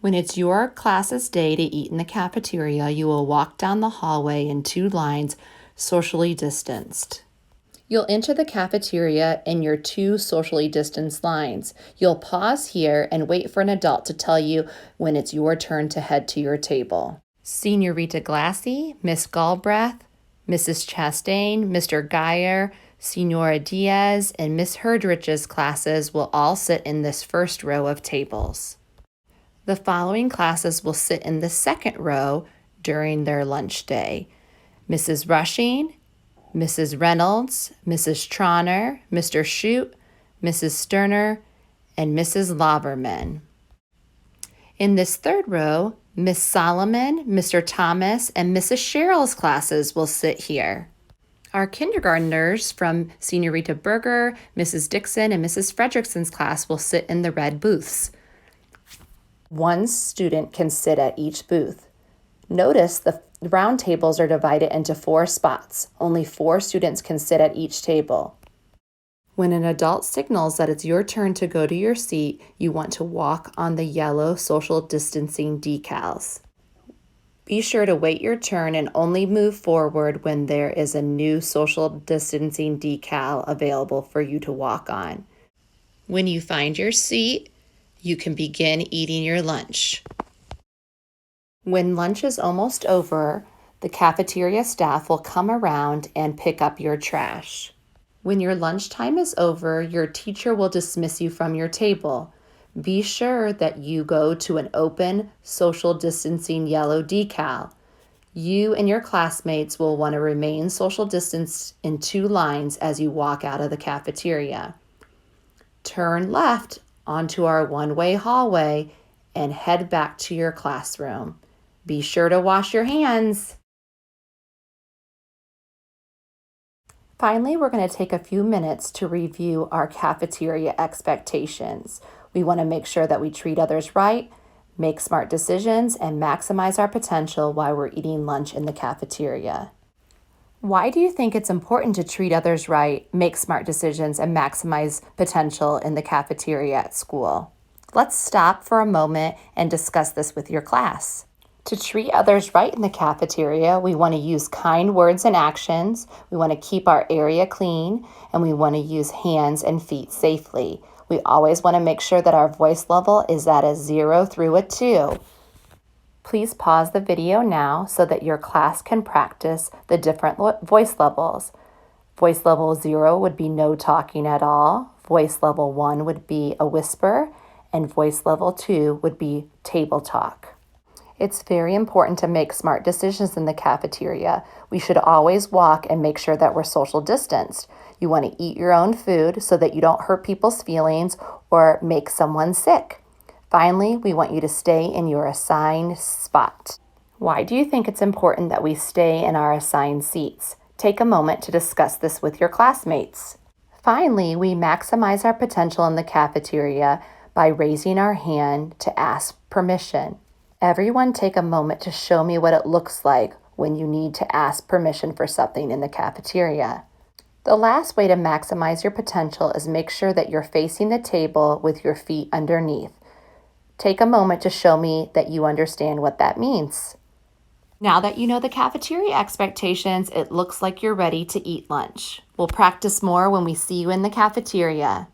When it's your class's day to eat in the cafeteria, you will walk down the hallway in 2 lines, socially distanced. You'll enter the cafeteria in your 2 socially distanced lines. You'll pause here and wait for an adult to tell you when it's your turn to head to your table. Senorita Glassy, Miss Galbraith, Mrs. Chastain, Mr. Geyer, Senora Diaz, and Miss Herdrich's classes will all sit in this first row of tables. The following classes will sit in the second row during their lunch day. Mrs. Rushing, Mrs. Reynolds, Mrs. Trauner, Mr. Shute, Mrs. Sterner, and Mrs. Lauberman. In this third row, Miss Solomon, Mr. Thomas, and Mrs. Sherrill's classes will sit here. Our kindergartners from Senorita Berger, Mrs. Dixon, and Mrs. Fredrickson's class will sit in the red booths. 1 student can sit at each booth. Notice the round tables are divided into 4 spots. Only 4 students can sit at each table. When an adult signals that it's your turn to go to your seat, you want to walk on the yellow social distancing decals. Be sure to wait your turn and only move forward when there is a new social distancing decal available for you to walk on. When you find your seat, you can begin eating your lunch. When lunch is almost over, the cafeteria staff will come around and pick up your trash. When your lunchtime is over, your teacher will dismiss you from your table. Be sure that you go to an open social distancing yellow decal. You and your classmates will want to remain social distanced in 2 lines as you walk out of the cafeteria. Turn left onto our one-way hallway and head back to your classroom. Be sure to wash your hands. Finally, we're going to take a few minutes to review our cafeteria expectations. We want to make sure that we treat others right, make smart decisions, and maximize our potential while we're eating lunch in the cafeteria. Why do you think it's important to treat others right, make smart decisions, and maximize potential in the cafeteria at school? Let's stop for a moment and discuss this with your class. To treat others right in the cafeteria, we want to use kind words and actions, we want to keep our area clean, and we want to use hands and feet safely. We always want to make sure that our voice level is at a 0 through a 2. Please pause the video now so that your class can practice the different voice levels. Voice level 0 would be no talking at all. Voice level 1 would be a whisper, and voice level 2 would be table talk. It's very important to make smart decisions in the cafeteria. We should always walk and make sure that we're social distanced. You want to eat your own food so that you don't hurt people's feelings or make someone sick. Finally, we want you to stay in your assigned spot. Why do you think it's important that we stay in our assigned seats? Take a moment to discuss this with your classmates. Finally, we maximize our potential in the cafeteria by raising our hand to ask permission. Everyone take a moment to show me what it looks like when you need to ask permission for something in the cafeteria. The last way to maximize your potential is make sure that you're facing the table with your feet underneath. Take a moment to show me that you understand what that means. Now that you know the cafeteria expectations, it looks like you're ready to eat lunch. We'll practice more when we see you in the cafeteria.